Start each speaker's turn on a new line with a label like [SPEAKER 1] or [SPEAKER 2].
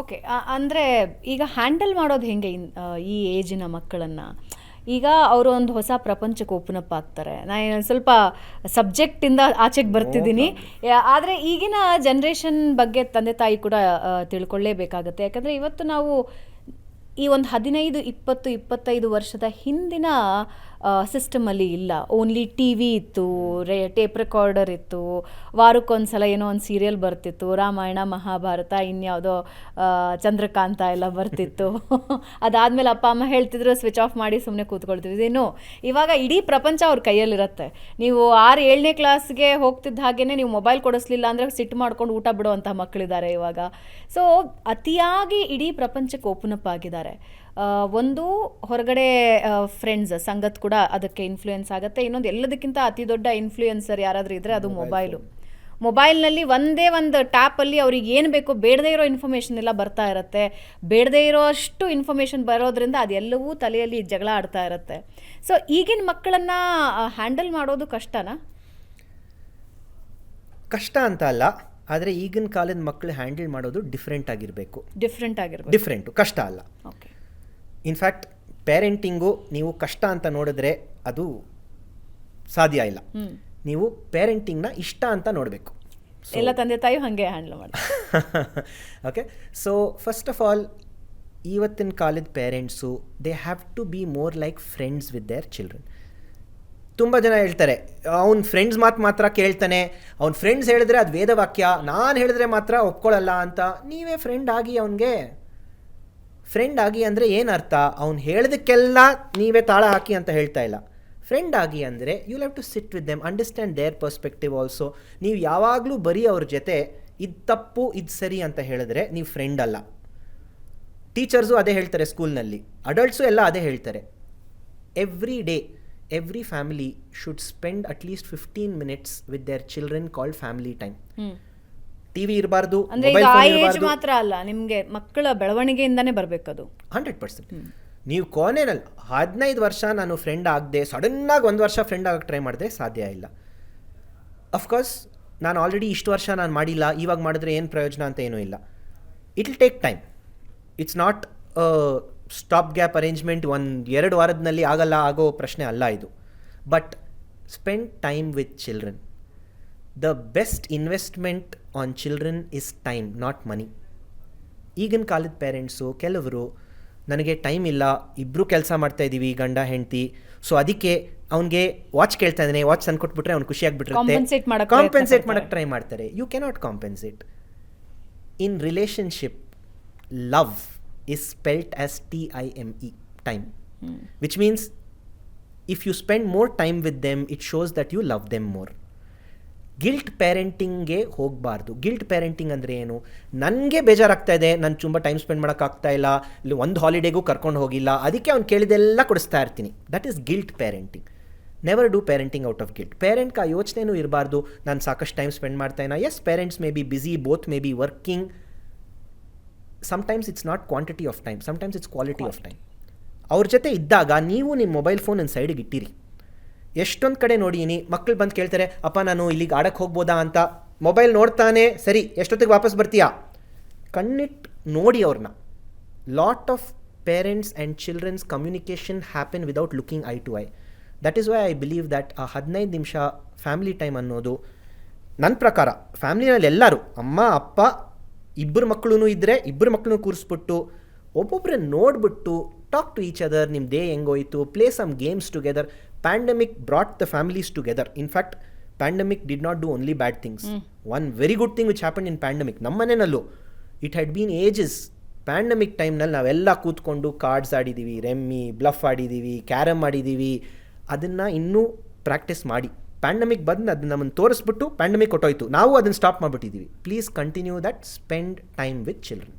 [SPEAKER 1] Okay. ಅಂದರೆ ಈಗ handle ಮಾಡೋದು ಹೆಂಗೆ ಈ ಏಜಿನ ಮಕ್ಕಳನ್ನು? ಈಗ ಅವರು ಒಂದು ಹೊಸ ಪ್ರಪಂಚಕ್ಕೆ ಓಪನ್ ಅಪ್ ಆಗ್ತಾರೆ. ನಾನು ಸ್ವಲ್ಪ ಸಬ್ಜೆಕ್ಟಿಂದ ಆಚೆಗೆ ಬರ್ತಿದ್ದೀನಿ. ಆದರೆ ಈಗಿನ ಜನ್ರೇಷನ್ ಬಗ್ಗೆ ತಂದೆ ತಾಯಿ ಕೂಡ ತಿಳ್ಕೊಳ್ಳೇಬೇಕಾಗತ್ತೆ. ಯಾಕಂದರೆ ಇವತ್ತು ನಾವು ಈ ಒಂದು 15, 20, 25 ವರ್ಷದ ಹಿಂದಿನ ಸಿಸ್ಟಮಲ್ಲಿ ಇಲ್ಲ. ಓನ್ಲಿ ಟಿ ವಿ ಇತ್ತು, ಟೇಪ್ ರೆಕಾರ್ಡರ್ ಇತ್ತು, ವಾರಕ್ಕೊಂದ್ಸಲ ಏನೋ ಒಂದು ಸೀರಿಯಲ್ ಬರ್ತಿತ್ತು, ರಾಮಾಯಣ ಮಹಾಭಾರತ ಇನ್ಯಾವುದೋ ಚಂದ್ರಕಾಂತ ಎಲ್ಲ ಬರ್ತಿತ್ತು. ಅದಾದಮೇಲೆ ಅಪ್ಪ ಅಮ್ಮ ಹೇಳ್ತಿದ್ರು ಸ್ವಿಚ್ ಆಫ್ ಮಾಡಿ ಸುಮ್ಮನೆ ಕೂತ್ಕೊಳ್ತಿದ್ವಿ. ಇನ್ನು ಇವಾಗ ಇಡೀ ಪ್ರಪಂಚ ಅವ್ರ ಕೈಯಲ್ಲಿರುತ್ತೆ. ನೀವು 6, 7ನೇ ಕ್ಲಾಸ್ಗೆ ಹೋಗ್ತಿದ್ದ ಹಾಗೇ ನೀವು ಮೊಬೈಲ್ ಕೊಡಿಸ್ಲಿಲ್ಲ ಅಂದರೆ ಸಿಟ್ಟು ಮಾಡ್ಕೊಂಡು ಊಟ ಬಿಡುವಂಥ ಮಕ್ಕಳಿದ್ದಾರೆ ಇವಾಗ. ಸೊ ಅತಿಯಾಗಿ ಇಡೀ ಪ್ರಪಂಚಕ್ಕೆ ಓಪನ್ ಅಪ್ ಆಗಿದ್ದಾರೆ. ಒಂದು ಹೊರಗಡೆ ಫ್ರೆಂಡ್ಸ್ ಸಂಗತ್ ಕೂಡ ಅದಕ್ಕೆ ಇನ್ಫ್ಲೂಯೆನ್ಸ್ ಆಗುತ್ತೆ. ಇನ್ನೊಂದು ಎಲ್ಲದಕ್ಕಿಂತ ಅತಿ ದೊಡ್ಡ ಇನ್ಫ್ಲೂಯೆನ್ಸರ್ ಯಾರಾದರೂ ಇದ್ದರೆ ಅದು ಮೊಬೈಲ್ನಲ್ಲಿ ಒಂದೇ ಒಂದು ಟ್ಯಾಪಲ್ಲಿ ಅವ್ರಿಗೆ ಏನು ಬೇಕೋ ಬೇಡದೇ ಇರೋ ಇನ್ಫಾರ್ಮೇಷನ್ ಎಲ್ಲ ಬರ್ತಾ ಇರುತ್ತೆ. ಬೇಡದೇ ಇರೋ ಅಷ್ಟು ಇನ್ಫಾರ್ಮೇಷನ್ ಬರೋದ್ರಿಂದ ಅದೆಲ್ಲವೂ ತಲೆಯಲ್ಲಿ ಜಗಳ ಆಡ್ತಾ ಇರುತ್ತೆ. ಸೊ ಈಗಿನ ಮಕ್ಕಳನ್ನು ಹ್ಯಾಂಡಲ್ ಮಾಡೋದು ಕಷ್ಟನಾ?
[SPEAKER 2] ಕಷ್ಟ ಅಂತ ಅಲ್ಲ, ಆದರೆ ಈಗಿನ ಕಾಲದ ಮಕ್ಕಳು ಹ್ಯಾಂಡಲ್ ಮಾಡೋದು ಡಿಫ್ರೆಂಟು, ಕಷ್ಟ ಅಲ್ಲ.
[SPEAKER 1] ಓಕೆ.
[SPEAKER 2] ಇನ್ಫ್ಯಾಕ್ಟ್ ಪೇರೆಂಟಿಂಗು ನೀವು ಕಷ್ಟ ಅಂತ ನೋಡಿದ್ರೆ ಅದು ಸಾಧ್ಯ ಇಲ್ಲ. ನೀವು ಪೇರೆಂಟಿಂಗ್ನ ಇಷ್ಟ ಅಂತ ನೋಡಬೇಕು.
[SPEAKER 1] ಎಲ್ಲ ತಂದೆ ತಾಯಿ ಹಾಗೆ ಹ್ಯಾಂಡಲ್ ಮಾಡ್ತಾರೆ.
[SPEAKER 2] Okay. So first of all, ಇವತ್ತಿನ ಕಾಲದ parents they have to be more like friends with their children. ತುಂಬ ಜನ ಹೇಳ್ತಾರೆ ಅವ್ನ ಫ್ರೆಂಡ್ಸ್ ಮಾತ್ರ ಕೇಳ್ತಾನೆ, ಅವ್ನ ಫ್ರೆಂಡ್ಸ್ ಹೇಳಿದ್ರೆ ಅದು ವೇದವಾಕ್ಯ, ನಾನು ಹೇಳಿದ್ರೆ ಮಾತ್ರ ಒಪ್ಕೊಳ್ಳಲ್ಲ ಅಂತ. ನೀವೇ ಫ್ರೆಂಡ್ ಆಗಿ ಅವನಿಗೆ. ಫ್ರೆಂಡ್ ಆಗಿ ಅಂದರೆ ಏನು ಅರ್ಥ? ಅವ್ನು ಹೇಳಿದಕ್ಕೆಲ್ಲ ನೀವೇ ತಾಳ ಹಾಕಿ ಅಂತ ಹೇಳ್ತಾ ಇಲ್ಲ. ಫ್ರೆಂಡ್ ಆಗಿ ಅಂದರೆ you have to sit with them, understand their perspective also. ನೀವು ಯಾವಾಗಲೂ ಬರೀ ಅವ್ರ ಜೊತೆ ಇದು ತಪ್ಪು ಇದು ಸರಿ ಅಂತ ಹೇಳಿದ್ರೆ ನೀವು ಫ್ರೆಂಡ್ ಅಲ್ಲ. ಟೀಚರ್ಸು ಅದೇ ಹೇಳ್ತಾರೆ ಸ್ಕೂಲ್ನಲ್ಲಿ, ಅಡಲ್ಟ್ಸು ಎಲ್ಲ ಅದೇ ಹೇಳ್ತಾರೆ. Every day every family should spend at least 15 minutes with their children called family time. TV ಇರಬಾರ್ದು, ಮೊಬೈಲ್ ಫೋನ್ ಇರಬಾರ್ದು.
[SPEAKER 1] ಮಾತ್ರ ಅಲ್ಲ, ನಿಮಗೆ ಮಕ್ಕಳ ಬೆಳವಣಿಗೆಯಿಂದಾನೇ ಬರಬೇಕದು
[SPEAKER 2] 100%. ನೀವು ಕೊನೆಯಲ್ಲಿ 15 ವರ್ಷ ನಾನು ಫ್ರೆಂಡ್ ಆಗದೆ ಸಡನ್ನಾಗಿ 1 ವರ್ಷ ಫ್ರೆಂಡ್ ಆಗಕ್ಕೆ ಟ್ರೈ ಮಾಡಿದೆ, ಸಾಧ್ಯ ಇಲ್ಲ. ಅಫ್ಕೋರ್ಸ್ ನಾನು ಆಲ್ರೆಡಿ ಇಷ್ಟು ವರ್ಷ ನಾನು ಮಾಡಿಲ್ಲ, ಇವಾಗ ಮಾಡಿದ್ರೆ ಏನು ಪ್ರಯೋಜನ ಅಂತ ಏನೂ ಇಲ್ಲ. It will take time. It's not stop gap arrangement 1-2 ವಾರದಲ್ಲಿ ಆಗೋ ಪ್ರಶ್ನೆ ಅಲ್ಲ ಇದು. But spend time with children. The best investment on children is time, not ಮನಿ. ಈಗಿನ ಕಾಲದ ಪೇರೆಂಟ್ಸು ಕೆಲವರು, ನನಗೆ ಟೈಮ್ ಇಲ್ಲ, ಇಬ್ಬರು ಕೆಲಸ ಮಾಡ್ತಾಯಿದ್ದೀವಿ ಗಂಡ ಹೆಂಡತಿ, ಸೊ ಅದಕ್ಕೆ ಅವ್ನಿಗೆ ವಾಚ್ ಕೇಳ್ತಾ ಇದ್ದಾನೆ, ವಾಚ್ ತಂದ್ಕೊಟ್ಬಿಟ್ರೆ ಅವ್ನು ಖುಷಿಯಾಗಿಬಿಟ್ಟಿರುತ್ತೆ, ಕಾಂಪೆನ್ಸೇಟ್ ಮಾಡೋಕ್ಕೆ ಟ್ರೈ ಮಾಡ್ತಾರೆ. You cannot compensate. In relationship, love is spelt as time, time, which means if you spend more time with them, it shows that you love them more. Guilt ಪೇರೆಂಟಿಂಗ್ಗೆ ಹೋಗಬಾರ್ದು. Guilt parenting ಅಂದರೆ ಏನು? ನನಗೆ ಬೇಜಾರಾಗ್ತಾ ಇದೆ, ನಾನು ತುಂಬ time spend ಮಾಡೋಕ್ಕಾಗ್ತಾ ಇಲ್ಲ, ಇಲ್ಲಿ ಒಂದು ಹಾಲಿಡೇಗೂ ಕರ್ಕೊಂಡು ಹೋಗಿಲ್ಲ, ಅದಕ್ಕೆ ಅವ್ನು ಕೇಳಿದೆಲ್ಲ ಕೊಡಿಸ್ತಾ ಇರ್ತೀನಿ. That is guilt parenting. Never do parenting out of guilt. ಪೇರೆಂಟ್ಗೆ ಆ ಯೋಚನೆಯೂ ಇರಬಾರ್ದು, ನಾನು ಸಾಕಷ್ಟು ಟೈಮ್ ಸ್ಪೆಂಡ್ ಮಾಡ್ತಾಯಿನ. Yes, parents may be busy, both may be working. Sometimes it's not quantity of time, sometimes it's quality of time. ಅವ್ರ ಜೊತೆ ಇದ್ದಾಗ ನೀವು ನಿಮ್ಮ ಮೊಬೈಲ್ ಫೋನ್ ಸೈಡಿಗೆ ಇಟ್ಟಿರಿ. ಎಷ್ಟೊಂದು ಕಡೆ ನೋಡೀನಿ, ಮಕ್ಕಳು ಬಂದು ಕೇಳ್ತಾರೆ, ಅಪ್ಪ ನಾನು ಇಲ್ಲಿಗೆ ಆಡಕ್ಕೆ ಹೋಗ್ಬೋದಾ ಅಂತ. ಮೊಬೈಲ್ ನೋಡ್ತಾನೆ, ಸರಿ ಎಷ್ಟೊತ್ತಿಗೆ ವಾಪಸ್ ಬರ್ತೀಯಾ? ಕಣ್ಣಿಟ್ಟು ನೋಡಿ ಅವ್ರನ್ನ. Lot of parents and childrens communication happen without looking eye to eye. That is why I believe that ಆ 15 ನಿಮಿಷ ಫ್ಯಾಮಿಲಿ ಟೈಮ್ ಅನ್ನೋದು, ನನ್ನ ಪ್ರಕಾರ ಫ್ಯಾಮಿಲಿನಲ್ಲಿ ಎಲ್ಲರೂ ಅಮ್ಮ ಅಪ್ಪ ಇಬ್ಬರು ಮಕ್ಕಳು ಇದ್ದರೆ ಇಬ್ಬರು ಮಕ್ಕಳನ್ನು ಕೂರಿಸ್ಬಿಟ್ಟು ಒಬ್ಬೊಬ್ಬರನ್ನ ನೋಡಿಬಿಟ್ಟು ಟಾಕ್ ಟು ಈಚ್ ಅದರ್. ನಿಮ್ಮ ಡೇ ಹೆಂಗೋಯ್ತು, play some games together. Pandemic brought the families together. In fact pandemic did not do only bad things. One very good thing which happen in pandemic, ನಮ್ಮ ಮನೆಯಲ್ಲೂ it had been ages. Pandemic ಟೈಮ್ನಲ್ಲಿ ನಾವೆಲ್ಲ ಕೂತ್ಕೊಂಡು cards ಆಡಿದ್ದೀವಿ, rummy, bluff ಆಡಿದ್ದೀವಿ, carrom ಆಡಿದ್ದೀವಿ. ಅದನ್ನು ಇನ್ನೂ ಪ್ರಾಕ್ಟೀಸ್ ಮಾಡಿ. ಪ್ಯಾಂಡಮಿಕ್ ಬಂದು ಅದನ್ನ ನಮ್ಮನ್ನು ತೋರಿಸ್ಬಿಟ್ಟು ಪ್ಯಾಂಡಮಿಕ್ ಹೊಟ್ಟೋಯ್ತು, ನಾವು ಅದನ್ನು ಸ್ಟಾಪ್ ಮಾಡಿಬಿಟ್ಟಿದ್ದೀವಿ. Please continue that. Spend time with children.